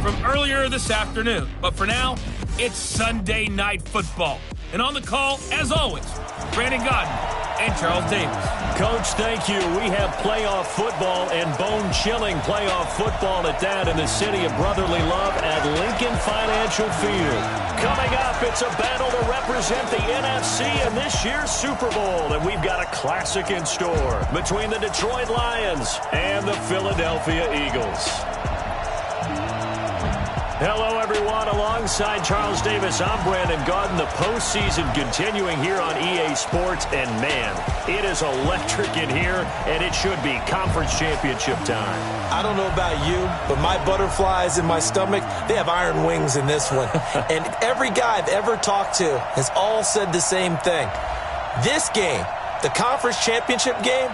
from earlier this afternoon. But for now, it's Sunday Night Football. And on the call, as always, Brandon Godden and Charles Davis. Coach, thank you. We have playoff football and bone-chilling playoff football at that in the city of brotherly love at Lincoln Financial Field. Coming up, it's a battle to represent the NFC in this year's Super Bowl. And we've got a classic in store between the Detroit Lions and the Philadelphia Eagles. Hello, everyone. Alongside Charles Davis, I'm Brandon Godden. The postseason continuing here on EA Sports. And, man, it is electric in here, and it should be conference championship time. I don't know about you, but my butterflies in my stomach, they have iron wings in this one. And every guy I've ever talked to has all said the same thing. This game, the conference championship game,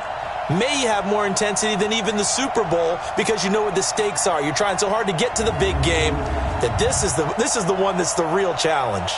may have more intensity than even the Super Bowl because you know what the stakes are. You're trying so hard to get to the big game that this is the one that's the real challenge.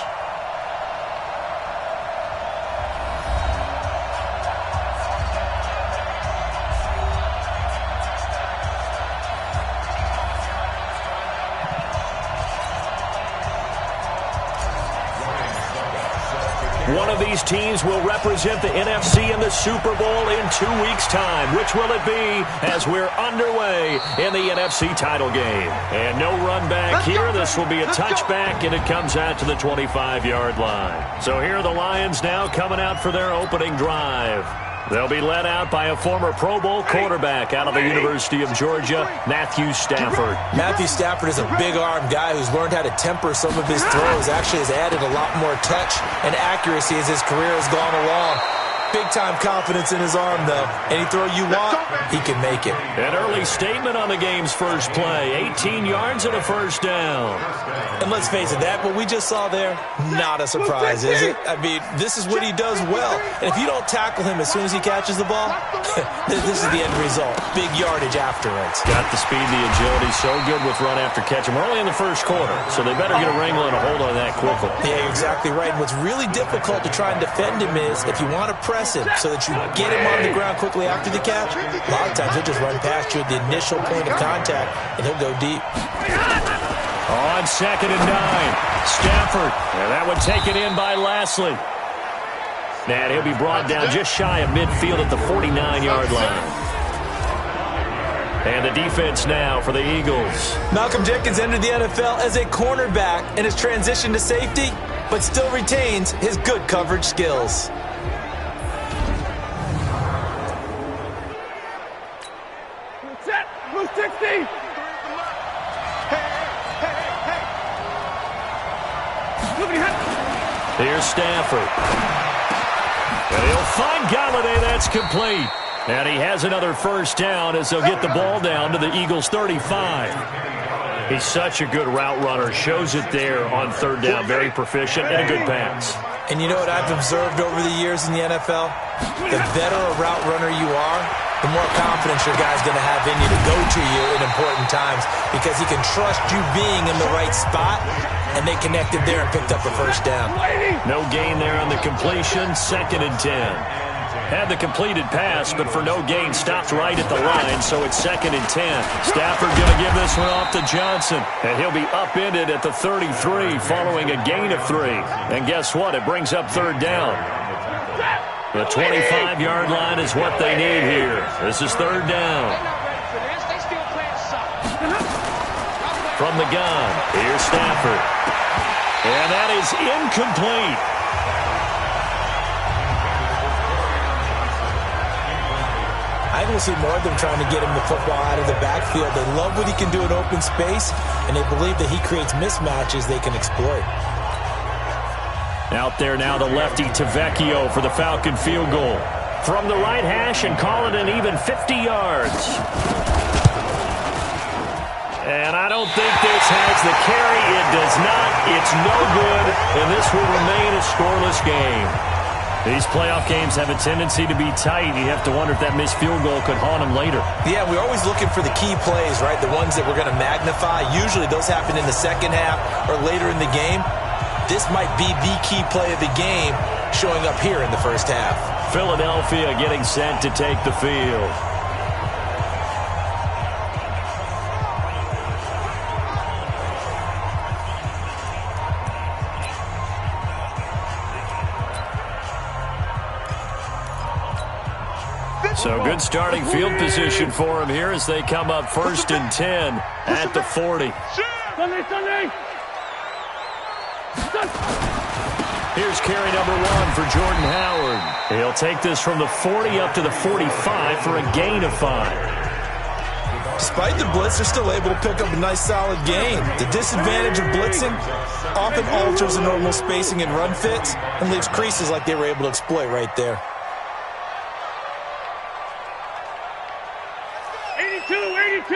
One of these teams will represent the NFC in the Super Bowl in 2 weeks' time. Which will it be as we're underway in the NFC title game? And no run back here. This will be a touchback, and it comes out to the 25-yard line. So here are the Lions now coming out for their opening drive. They'll be led out by a former Pro Bowl quarterback out of the University of Georgia, Matthew Stafford. Matthew Stafford is a big-arm guy who's learned how to temper some of his throws. Actually has added a lot more touch and accuracy as his career has gone along. Big-time confidence in his arm, though. Any throw you want, he can make it. An early statement on the game's first play. 18 yards and a first down. And let's face it, that what we just saw there, not a surprise, is it? I mean, this is what he does well. And if you don't tackle him as soon as he catches the ball, this is the end result. Big yardage afterwards. Got the speed, the agility, so good with run after catch. And we're only in the first quarter, so they better get a wrangle and a hold on that quickly. Yeah, you're exactly right. And what's really difficult to try and defend him is if you want to press him so that you get him on the ground quickly after the catch, a lot of times he'll just run past you at the initial point of contact, and he'll go deep. On 2nd and 9, Stafford. And that would take it in by Lashley. And he'll be brought down just shy of midfield at the 49-yard line. And the defense now for the Eagles. Malcolm Jenkins entered the NFL as a cornerback and has transitioned to safety, but still retains his good coverage skills. Set, blue 60. Here's Stafford. And he'll find Galladay. That's complete. And he has another first down as they'll get the ball down to the Eagles' 35. He's such a good route runner. Shows it there on 3rd down. Very proficient and a good pass. And you know what I've observed over the years in the NFL? The better a route runner you are, the more confidence your guy's going to have in you to go to you in important times because he can trust you being in the right spot, and they connected there and picked up a first down. No gain there on the completion. 2nd and 10. Had the completed pass, but for no gain, stopped right at the line, so it's 2nd and 10. Stafford going to give this one off to Johnson, and he'll be upended at the 33 following a gain of 3. And guess what? It brings up 3rd down. The 25-yard line is what they need here. This is 3rd down. From the gun, here's Stafford. And that is incomplete. I will see more of them trying to get him the football out of the backfield. They love what he can do in open space, and they believe that he creates mismatches they can exploit. Out there now, the lefty Tavecchio for the Falcon field goal. From the right hash and call it an even 50 yards. And I don't think this has the carry. It does not. It's no good, and this will remain a scoreless game. These playoff games have a tendency to be tight. You have to wonder if that missed field goal could haunt them later. Yeah, we're always looking for the key plays, right? The ones that we're going to magnify. Usually those happen in the second half or later in the game. This might be the key play of the game showing up here in the first half. Philadelphia getting set to take the field. So good starting field position for them here as they come up 1st and 10 at the 40. Sunday. Here's carry number 1 for Jordan Howard. He'll take this from the 40 up to the 45 for a gain of 5. Despite the blitz, they're still able to pick up a nice solid gain. The disadvantage of blitzing often alters the normal spacing and run fits and leaves creases like they were able to exploit right there. 82.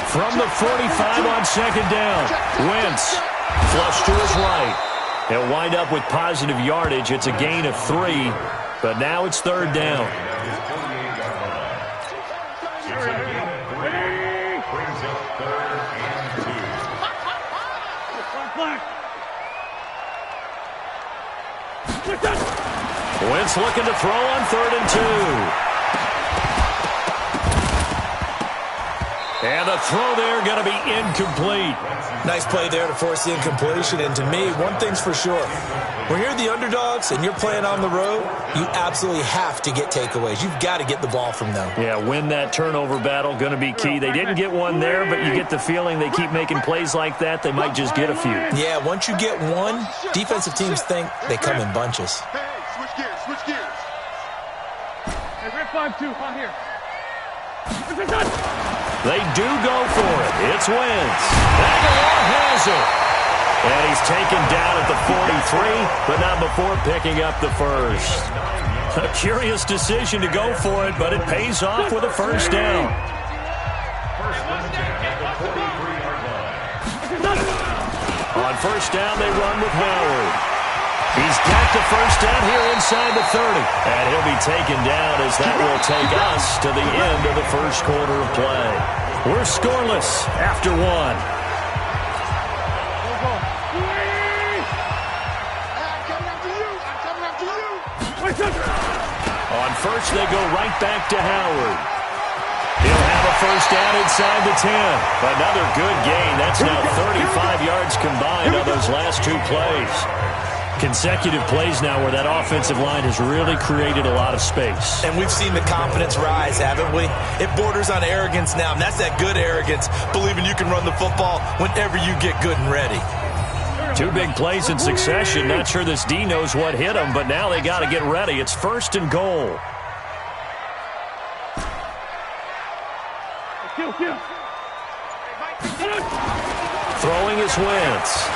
From the 45 on 2nd down, Wentz flush to his right. He'll wind up with positive yardage. It's a gain of 3, but now it's 3rd down. Wentz looking to throw on 3rd and 2. And the throw there going to be incomplete. Nice play there to force the incompletion. And to me, one thing's for sure. When you're the underdogs and you're playing on the road, you absolutely have to get takeaways. You've got to get the ball from them. Yeah, win that turnover battle, going to be key. They didn't get one there, but you get the feeling they keep making plays like that, they might just get a few. Yeah, once you get one, defensive teams think they come in bunches. Hey, switch gears. Hey, red 5-2, on here. They do go for it. It's Wentz. Aguilar has it. And he's taken down at the 43, but not before picking up the first. A curious decision to go for it, but it pays off with a 1st down. On 1st down, they run with Howard. He's got the 1st down here inside the 30. And he'll be taken down as that will take us to the end of the 1st quarter of play. We're scoreless after 1. On 1st, they go right back to Howard. He'll have a 1st down inside the 10. Another good gain. That's now 35 yards combined on those last 2 plays. Consecutive plays now where that offensive line has really created a lot of space. And we've seen the confidence rise, haven't we? It borders on arrogance now, and that's that good arrogance, believing you can run the football whenever you get good and ready. 2 big plays in succession. Not sure this D knows what hit him, but now they got to get ready. It's 1st and goal. Throwing is Wentz.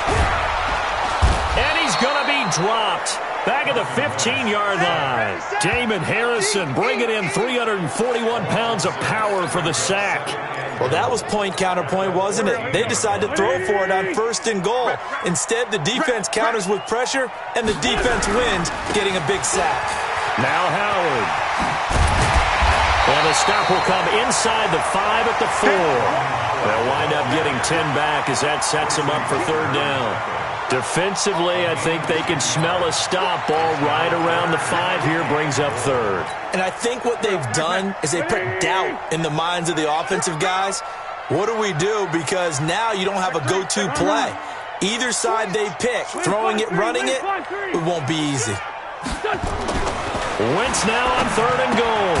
And he's going to be dropped back at the 15-yard line. Damon Harrison bringing in 341 pounds of power for the sack. Well, that was point counterpoint, wasn't it? They decided to throw for it on 1st and goal. Instead, the defense counters with pressure, and the defense wins, getting a big sack. Now Howard. And the stop will come inside the 5 at the 4. They'll wind up getting 10 back as that sets them up for 3rd down. Defensively, I think they can smell a stop ball right around the 5 here, brings up 3rd. And I think what they've done is they put doubt in the minds of the offensive guys. What do we do? Because now you don't have a go-to play. Either side they pick, throwing it, running it, it won't be easy. Wentz now on 3rd and goal.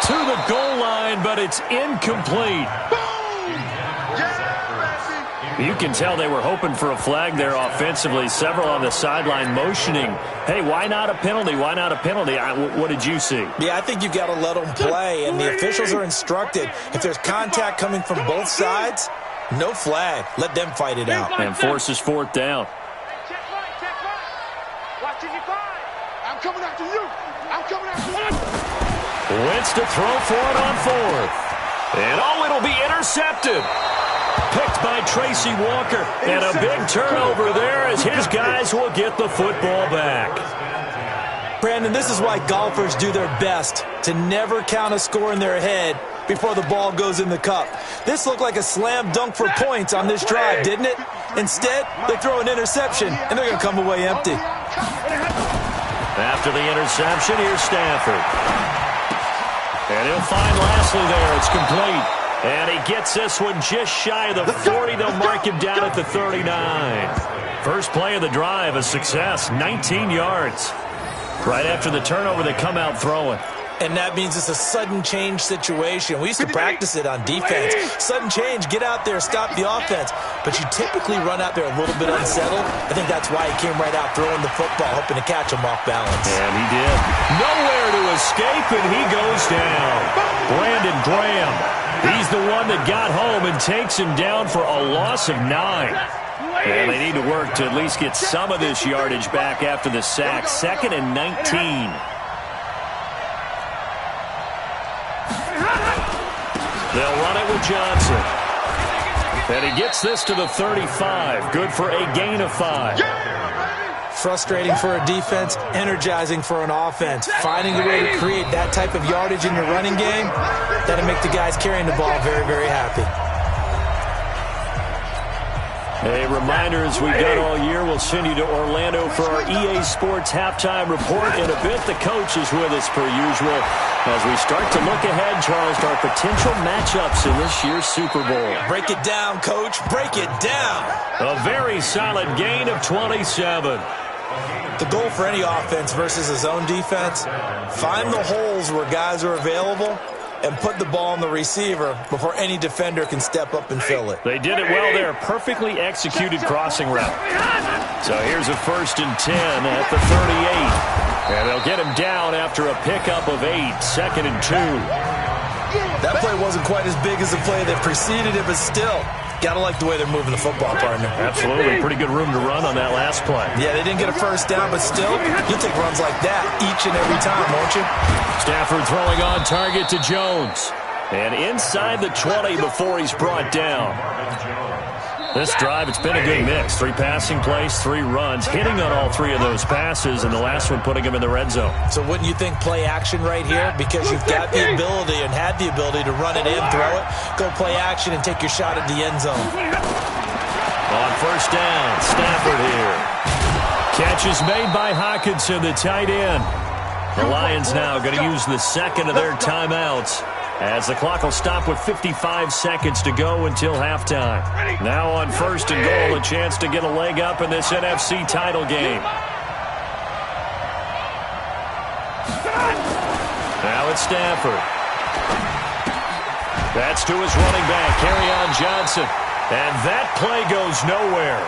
To the goal line, but it's incomplete. You can tell they were hoping for a flag there offensively. Several on the sideline motioning, hey, why not a penalty? Why not a penalty? What did you see? Yeah, I think you've got to let them play, and the officials are instructed. If there's contact coming from both sides, no flag. Let them fight it out. And forces 4th down. Check right. Watch your 5. I'm coming after you. Wentz to throw for it on 4th. And it'll be intercepted. Picked by Tracy Walker. And a big turnover there as his guys will get the football back. Brandon, this is why golfers do their best to never count a score in their head before the ball goes in the cup. This looked like a slam dunk for points on this drive, didn't it? Instead, they throw an interception, and they're going to come away empty. After the interception, here's Stafford. And he'll find Lashley there. It's complete. And he gets this one just shy of the 40. They'll mark him down at the 39. First play of the drive, a success, 19 yards. Right after the turnover, they come out throwing. And that means it's a sudden change situation. We used to practice it on defense. Sudden change, get out there, stop the offense. But you typically run out there a little bit unsettled. I think that's why he came right out throwing the football, hoping to catch him off balance. And he did. Nowhere to escape, and he goes down. Brandon Graham. He's the one that got home and takes him down for a loss of 9. And they need to work to at least get some of this yardage back after the sack. 2nd and 19. They'll run it with Johnson. And he gets this to the 35. Good for a gain of 5. Frustrating for a defense, energizing for an offense. Finding a way to create that type of yardage in your running game, that'll make the guys carrying the ball very, very happy. A reminder, as we've done all year, we'll send you to Orlando for our EA Sports halftime report. In a bit, the coach is with us per usual as we start to look ahead, Charles, to our potential matchups in this year's Super Bowl. Break it down, Coach. Break it down. A very solid gain of 27. The goal for any offense versus a zone defense, find the holes where guys are available and put the ball on the receiver before any defender can step up and fill it. They did it well there. Perfectly executed crossing route. So here's a 1st and 10 at the 38. And they'll get him down after a pickup of 8. 2nd and 2. That play wasn't quite as big as the play that preceded it, but still, gotta like the way they're moving the football, partner. Absolutely. Pretty good room to run on that last play. Yeah, they didn't get a 1st down, but still, you'll take runs like that each and every time, won't you? Stafford throwing on target to Jones. And inside the 20 before he's brought down. This drive, it's been a good mix. 3 passing plays, 3 runs, hitting on all 3 of those passes, and the last one putting him in the red zone. So wouldn't you think play action right here? Because you've got the ability and had the ability to run it in, throw it, go play action, and take your shot at the end zone. On 1st down, Stafford here. Catch is made by Hockenson, the tight end. The Lions now going to use the 2nd of their timeouts as the clock will stop with 55 seconds to go until halftime. Now on 1st and goal, a chance to get a leg up in this NFC title game. Now it's Stafford. That's to his running back, Kerryon Johnson. And that play goes nowhere.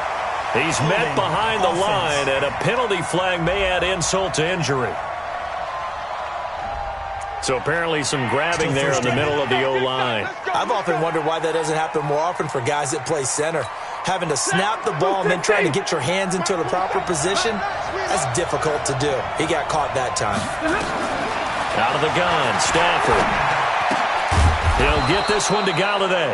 He's met behind the line, and a penalty flag may add insult to injury. So apparently some grabbing there in the middle of the O-line. I've often wondered why that doesn't happen more often for guys that play center. Having to snap the ball and then trying to get your hands into the proper position, that's difficult to do. He got caught that time. Out of the gun, Stafford. He'll get this one to Galladay.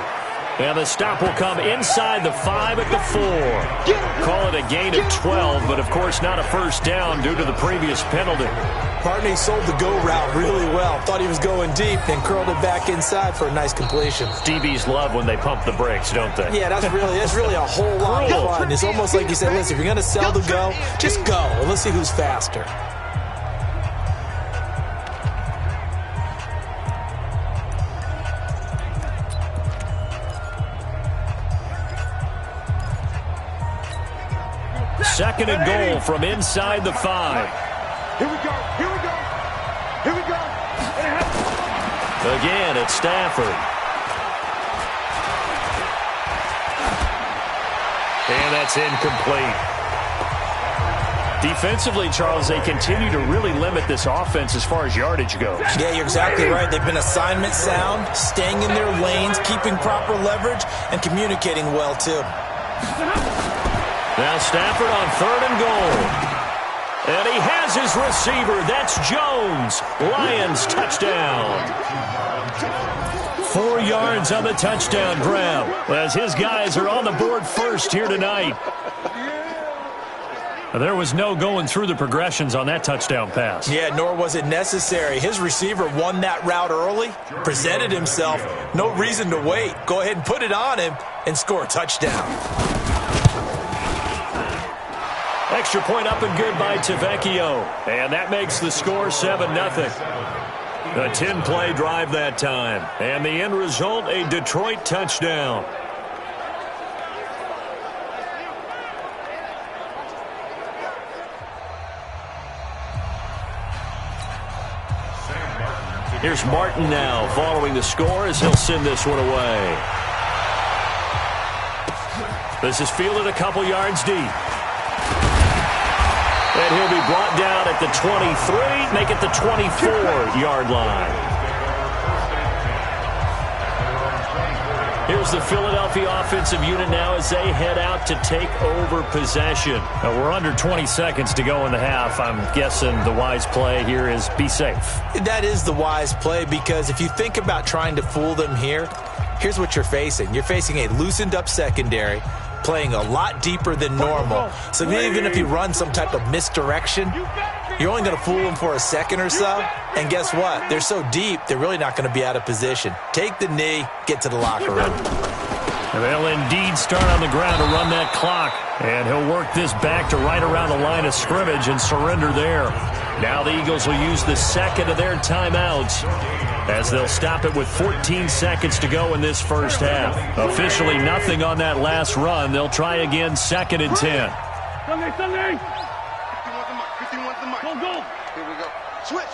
And the stop will come inside the 5 at the 4. Call it a gain of 12, but of course not a 1st down due to the previous penalty. Partney sold the go route really well. Thought he was going deep, then curled it back inside for a nice completion. DBs love when they pump the brakes, don't they? Yeah, that's really a whole lot of fun. It's almost like you said, listen, if you're going to sell the go, just go. And let's see who's faster. Second and goal from inside the 5. Here we go. Here we go. Here we go. Again, it's Stafford. And that's incomplete. Defensively, Charles, they continue to really limit this offense as far as yardage goes. Yeah, you're exactly right. They've been assignment sound, staying in their lanes, keeping proper leverage, and communicating well, too. Now Stafford on 3rd and goal. And he has his receiver. That's Jones. Lions touchdown. 4 yards on the touchdown grab as his guys are on the board first here tonight. There was no going through the progressions on that touchdown pass. Yeah, nor was it necessary. His receiver won that route early, presented himself. No reason to wait. Go ahead and put it on him and score a touchdown. Extra point up and good by Tavecchio. And that makes the score 7-0. A 10-play drive that time. And the end result, a Detroit touchdown. Here's Martin now following the score as he'll send this one away. This is fielded a couple yards deep. And he'll be brought down at the 23, make it the 24-yard line. Here's the Philadelphia offensive unit now as they head out to take over possession. Now we're under 20 seconds to go in the half. I'm guessing the wise play here is be safe. That is the wise play, because if you think about trying to fool them here, here's what you're facing. You're facing a loosened up secondary, playing a lot deeper than normal. So even if you run some type of misdirection, you're only going to fool them for a second or so. And guess what? They're so deep, they're really not going to be out of position. Take the knee, get to the locker room. And they'll indeed start on the ground to run that clock. And he'll work this back to right around the line of scrimmage and surrender there. Now the Eagles will use the second of their timeouts as they'll stop it with 14 seconds to go in this first half. Officially nothing on that last run. They'll try again, 2nd and 10. Sunday. 51's the mark. Go. Here we go. Switch.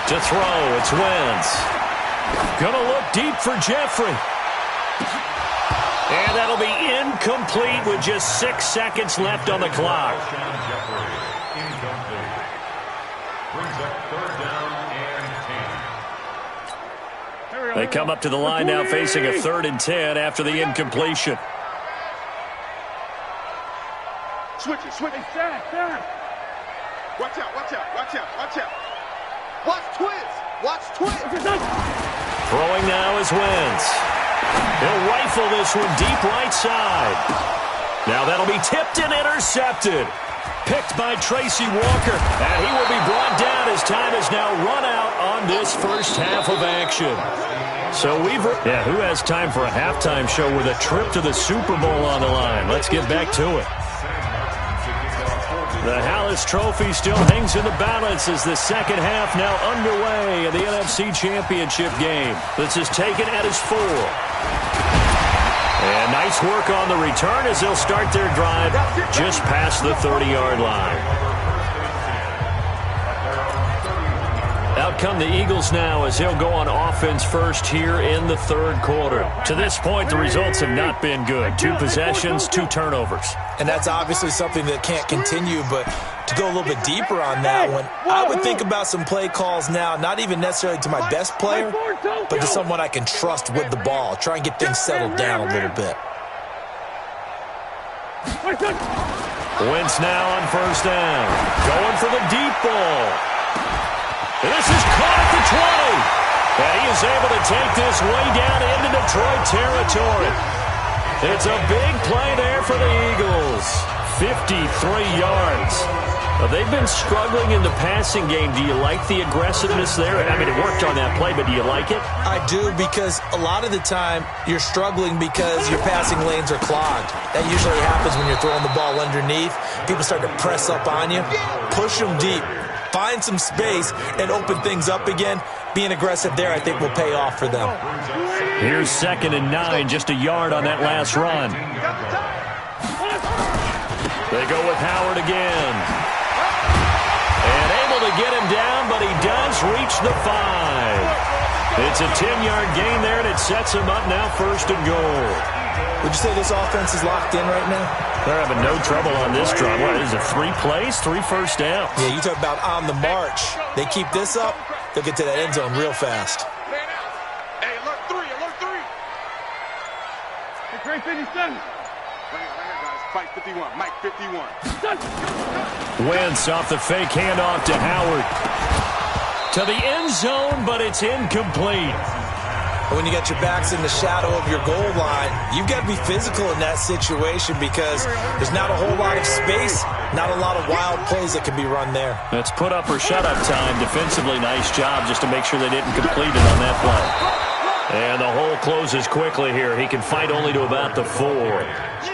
To throw, it's Wentz. Gonna look deep for Jeffrey. And that'll be incomplete with just 6 seconds left on the clock. They come up to the line now facing a 3rd and 10 after the incompletion. Switch it. Sir. Watch out. Watch twist. Throwing now is Wentz. He'll rifle this one deep right side. Now that'll be tipped and intercepted. Picked by Tracy Walker. And he will be brought down as time has now run out on this first half of action. So who has time for a halftime show with a trip to the Super Bowl on the line? Let's get back to it. The Hallis Trophy still hangs in the balance as the second half now underway in the NFC Championship game. This is taken at his 4. And nice work on the return as they'll start their drive just past the 30-yard line. Out come the Eagles now as he'll go on offense first here in the 3rd quarter. To this point, the results have not been good. 2 possessions, 2 turnovers. And that's obviously something that can't continue, but to go a little bit deeper on that one, I would think about some play calls now, not even necessarily to my best player, but to someone I can trust with the ball. Try and get things settled down a little bit. Wentz now on first down. Going for the deep ball. This is caught at the 20. And he is able to take this way down into Detroit territory. It's a big play there for the Eagles. 53 yards. They've been struggling in the passing game. Do you like the aggressiveness there? I mean, it worked on that play, but do you like it? I do, because a lot of the time you're struggling because your passing lanes are clogged. That usually happens when you're throwing the ball underneath. People start to press up on you. Push them deep. Find some space and open things up again. Being aggressive there, I think, will pay off for them. Here's 2nd and 9, just a yard on that last run. They go with Howard again. And able to get him down, but he does reach the 5. It's a 10-yard gain there, and it sets him up now 1st and goal. Would you say this offense is locked in right now? They're having no trouble on this drive. What is it, 3 plays, 3 first downs? Yeah, you talk about on the march. They keep this up, they'll get to that end zone real fast. Hey, alert 3. Hey, Trey 57. Right here, guys. Fight 51. Mike 51. Wentz off the fake handoff to Howard. To the end zone, but it's incomplete. When you got your backs in the shadow of your goal line, you've got to be physical in that situation because there's not a whole lot of space, not a lot of wild plays that can be run there. That's put up or shut up time. Defensively, nice job just to make sure they didn't complete it on that play. And the hole closes quickly here. He can fight only to about the 4.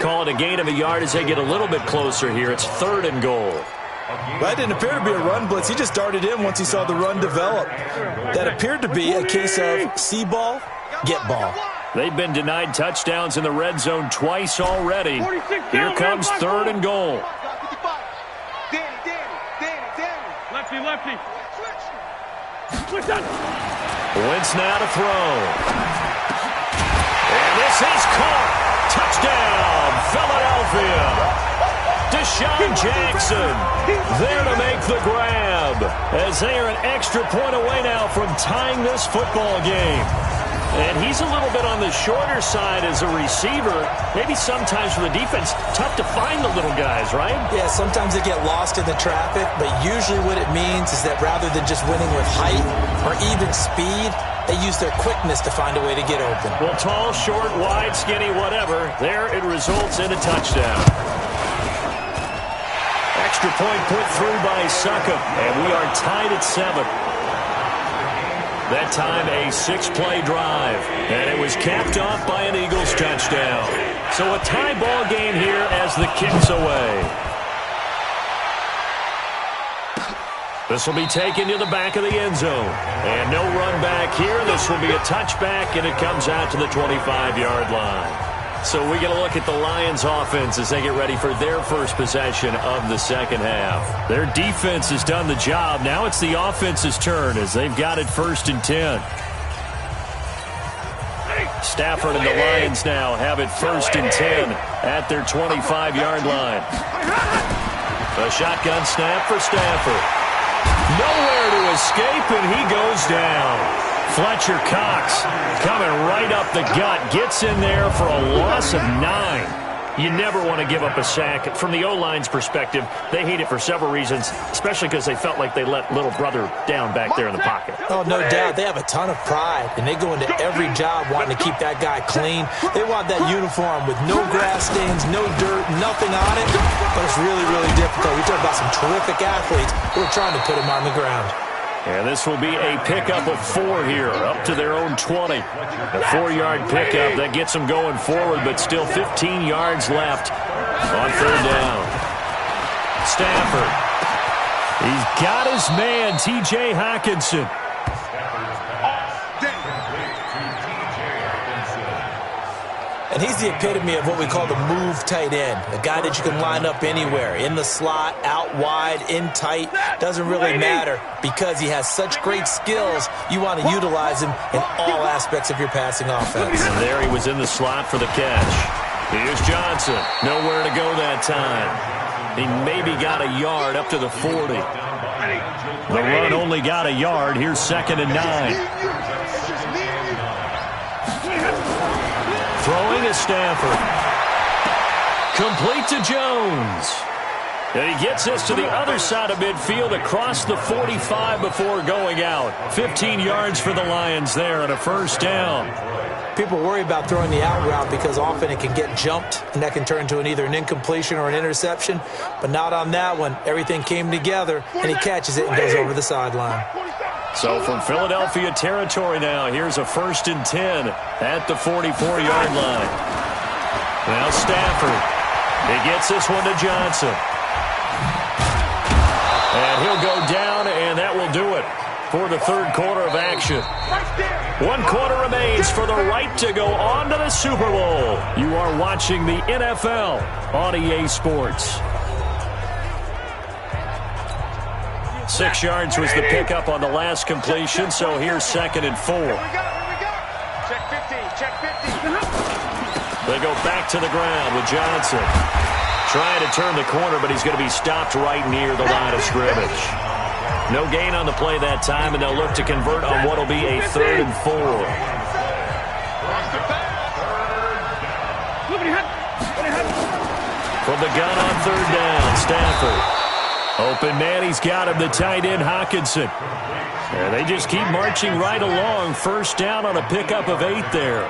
Call it a gain of a yard as they get a little bit closer here. It's 3rd and goal. Well, that didn't appear to be a run blitz. He just darted in once he saw the run develop. That appeared to be a case of see ball, get ball. They've been denied touchdowns in the red zone twice already. Here comes 3rd and goal. Danny. Lefty. Wentz now to throw. And this is caught. Touchdown, Philadelphia. Deshaun Jackson there to make the grab as they are an extra point away now from tying this football game. And he's a little bit on the shorter side as a receiver. Maybe sometimes for the defense, tough to find the little guys, right? Yeah, sometimes they get lost in the traffic, but usually what it means is that rather than just winning with height or even speed, they use their quickness to find a way to get open. Well, tall, short, wide, skinny, whatever, there it results in a touchdown. Extra point put through by Succop, and we are tied at 7. That time a 6-play drive, and it was capped off by an Eagles touchdown. So a tie ball game here as the kick's away. This will be taken to the back of the end zone. And no run back here. This will be a touchback, and it comes out to the 25-yard line. So we get a look at the Lions offense as they get ready for their first possession of the second half. Their defense has done the job. Now it's the offense's turn as they've got it 1st and 10. Stafford and the Lions now have it 1st and 10 at their 25-yard line. A shotgun snap for Stafford. Nowhere to escape, and he goes down. Fletcher Cox coming right up the gut, gets in there for a loss of 9. You never want to give up a sack. From the O-line's perspective, they hate it for several reasons, especially because they felt like they let little brother down back there in the pocket. Oh, no doubt. They have a ton of pride, and they go into every job wanting to keep that guy clean. They want that uniform with no grass stains, no dirt, nothing on it, but it's really, really difficult. We talk about some terrific athletes who are trying to put him on the ground. And this will be a pickup of 4 here, up to their own 20. A 4-yard pickup that gets them going forward, but still 15 yards left on 3rd down. Stafford. He's got his man, T.J. Hockenson. And he's the epitome of what we call the move tight end, a guy that you can line up anywhere, in the slot, out wide, in tight, doesn't really matter because he has such great skills. You want to utilize him in all aspects of your passing offense. And there he was in the slot for the catch. Here's Johnson, nowhere to go that time. He maybe got a yard up to the 40. The run only got a yard. Here's 2nd and 9. Throwing is Stafford. Complete to Jones. And he gets this to the other side of midfield across the 45 before going out. 15 yards for the Lions there and a 1st down. People worry about throwing the out route because often it can get jumped, and that can turn into either an incompletion or an interception. But not on that one. Everything came together, and he catches it and goes over the sideline. So from Philadelphia territory now, here's a 1st and 10 at the 44-yard line. Now Stafford. He gets this one to Johnson. And he'll go down, and that will do it for the 3rd quarter of action. 1 quarter remains for the right to go on to the Super Bowl. You are watching the NFL on EA Sports. 6 yards was the pickup on the last completion, so here's 2nd and 4. Check 15, check 15. They go back to the ground with Johnson. Trying to turn the corner, but he's going to be stopped right near the line of scrimmage. No gain on the play that time, and they'll look to convert on what will be a 3rd and 4. From the gun on 3rd down, Stafford. Open man, he's got him, the tight end, Hockenson. And they just keep marching right along. 1st down on a pickup of 8 there.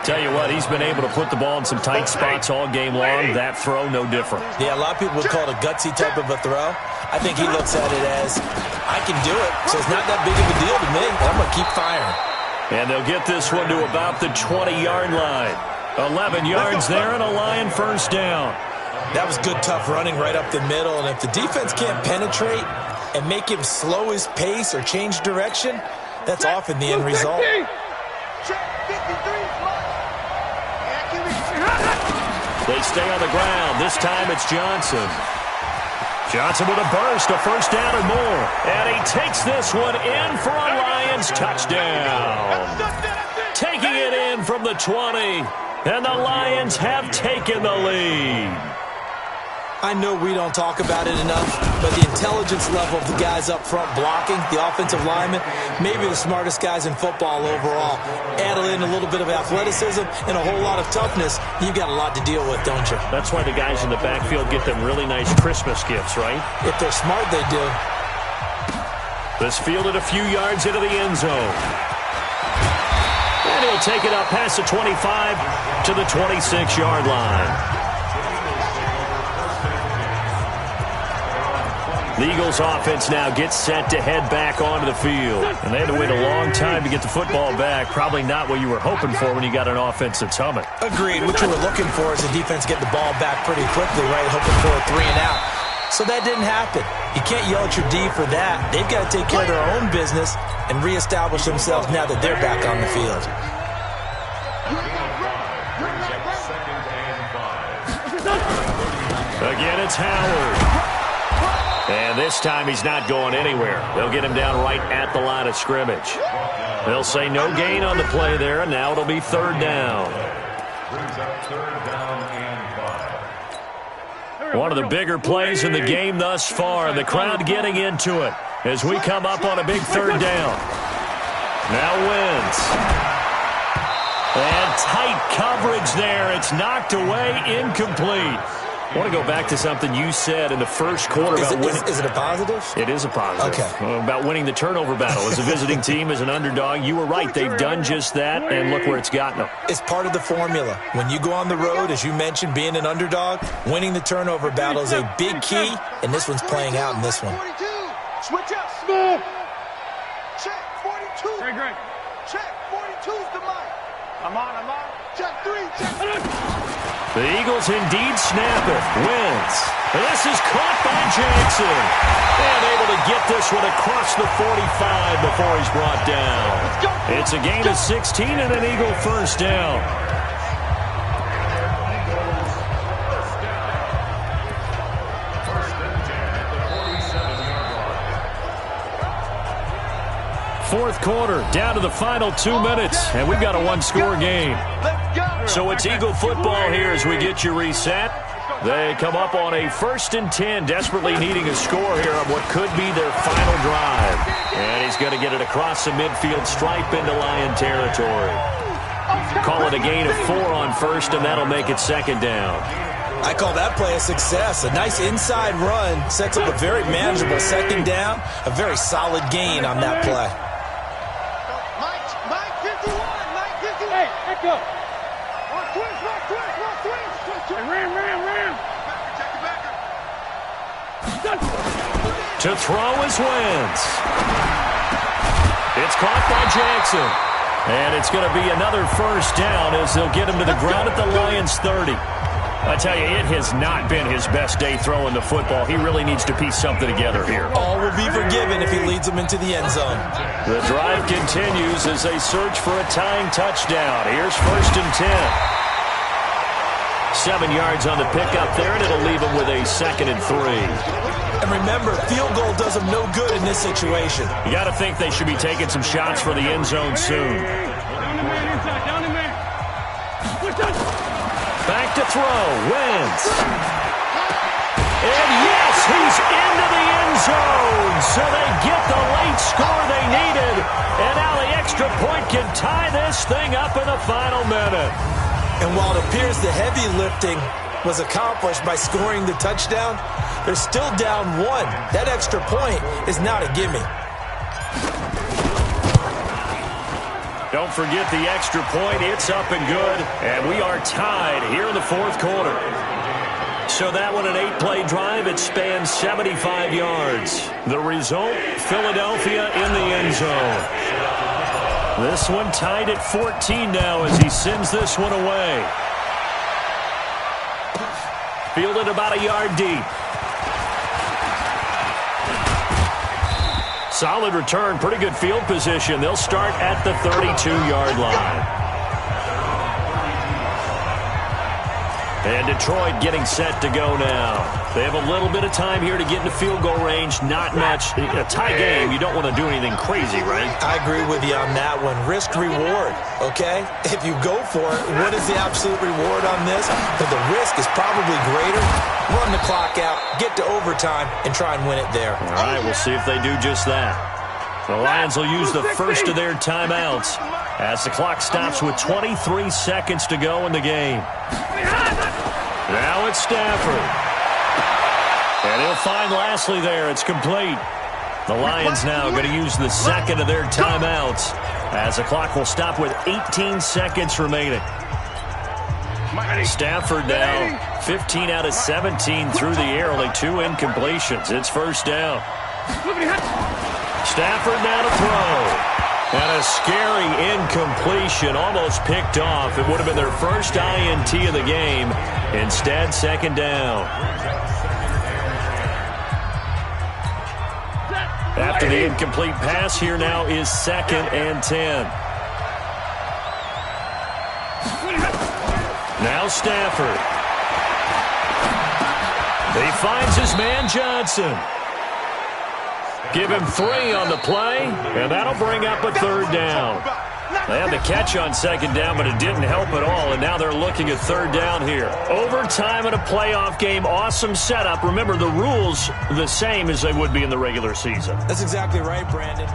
Tell you what, he's been able to put the ball in some tight spots all game long. That throw, no different. Yeah, a lot of people would call it a gutsy type of a throw. I think he looks at it as, I can do it, so it's not that big of a deal to me. I'm going to keep firing. And they'll get this one to about the 20-yard line. 11 yards there and a Lion 1st down. That was good, tough running right up the middle. And if the defense can't penetrate and make him slow his pace or change direction, that's often the end result. They stay on the ground. This time it's Johnson. Johnson with a burst, a first down or more. And he takes this one in for a Lions touchdown. Taking it in from the 20. And the Lions have taken the lead. I know we don't talk about it enough, but the intelligence level of the guys up front blocking, the offensive linemen, maybe the smartest guys in football overall. Add in a little bit of athleticism and a whole lot of toughness, you've got a lot to deal with, don't you? That's why the guys in the backfield get them really nice Christmas gifts, right? If they're smart, they do. This fielded a few yards into the end zone. And he'll take it up past the 25 to the 26-yard line. The Eagles offense now gets set to head back onto the field. And they had to wait a long time to get the football back. Probably not what you were hoping for when you got an offense that's humming. Agreed. What you were looking for is the defense get the ball back pretty quickly, right? Hoping for a 3 and out. So that didn't happen. You can't yell at your D for that. They've got to take care of their own business and reestablish themselves now that they're back on the field. Again, it's Howard. And this time he's not going anywhere. They'll get him down right at the line of scrimmage. They'll say no gain on the play there, and now it'll be third down. One of the bigger plays in the game thus far, and the crowd getting into it as we come up on a big third down. Now Wentz. And tight coverage there. It's knocked away, incomplete. I want to go back to something you said in the first quarter about winning. Is it a positive? It is a positive. Okay. About winning the turnover battle. As a visiting team, as an underdog, you were right. They've done just that, and look where it's gotten them. It's part of the formula. When you go on the road, as you mentioned, being an underdog, winning the turnover battle is a big key, and this one's playing out in this one. Switch up. Small. Check 42. Great. Check 42's the mic. I'm on. Check 3. Check 3. The Eagles indeed snap it. Wentz. This is caught by Jackson. And able to get this one across the 45 before he's brought down. It's a gain of 16 and an Eagle first down. Fourth quarter, down to the final 2 minutes, and we've got a one-score game. So it's Eagle football here as we get you reset. They come up on a 1st and 10, desperately needing a score here on what could be their final drive. And he's going to get it across the midfield stripe into Lion territory. Call it a gain of 4 on first, and that'll make it second down. I call that play a success. A nice inside run sets up a very manageable second down, a very solid gain on that play. Go. Ram. To throw is Wentz. It's caught by Jackson. And it's going to be another first down as they'll get him to the ground at the Lions 30. I tell you, it has not been his best day throwing the football. He really needs to piece something together here. All will be forgiven if he leads them into the end zone. The drive continues as they search for a tying touchdown. Here's 1st and 10. 7 yards on the pickup there, and it'll leave them with a 2nd and 3. And remember, field goal does them no good in this situation. You got to think they should be taking some shots for the end zone soon. Back to throw, Wentz. And yes, he's into the end zone. So they get the late score they needed. And now the extra point can tie this thing up in the final minute. And while it appears the heavy lifting was accomplished by scoring the touchdown, they're still down 1. That extra point is not a gimme. Don't forget the extra point. It's up and good. And we are tied here in the fourth quarter. So that one, an 8-play drive. It spans 75 yards. The result, Philadelphia in the end zone. This one tied at 14 now as he sends this one away. Fielded about a yard deep. Solid return, pretty good field position. They'll start at the 32-yard line. And Detroit getting set to go now. They have a little bit of time here to get into field goal range. Not much. A tie game, you don't want to do anything crazy, right? I agree with you on that one. Risk reward, okay? If you go for it, what is the absolute reward on this? But the risk is probably greater. Run the clock out, get to overtime, and try and win it there. All right, we'll see if they do just that. The Lions will use the first of their timeouts as the clock stops with 23 seconds to go in the game. Now it's Stafford. And he'll find Lashley there. It's complete. The Lions now going to use the second of their timeouts as the clock will stop with 18 seconds remaining. Stafford now 15 out of 17 through the air. Only 2 incompletions. It's first down. Stafford now to throw. And a scary incompletion, almost picked off. It would have been their first INT of the game. Instead, second down. After the incomplete pass, here now is 2nd and 10. Now Stafford. He finds his man Johnson. Give him 3 on the play, and that'll bring up a 3rd down. They had the catch on 2nd down, but it didn't help at all, and now they're looking at 3rd down here. Overtime in a playoff game, awesome setup. Remember, the rules the same as they would be in the regular season. That's exactly right, Brandon.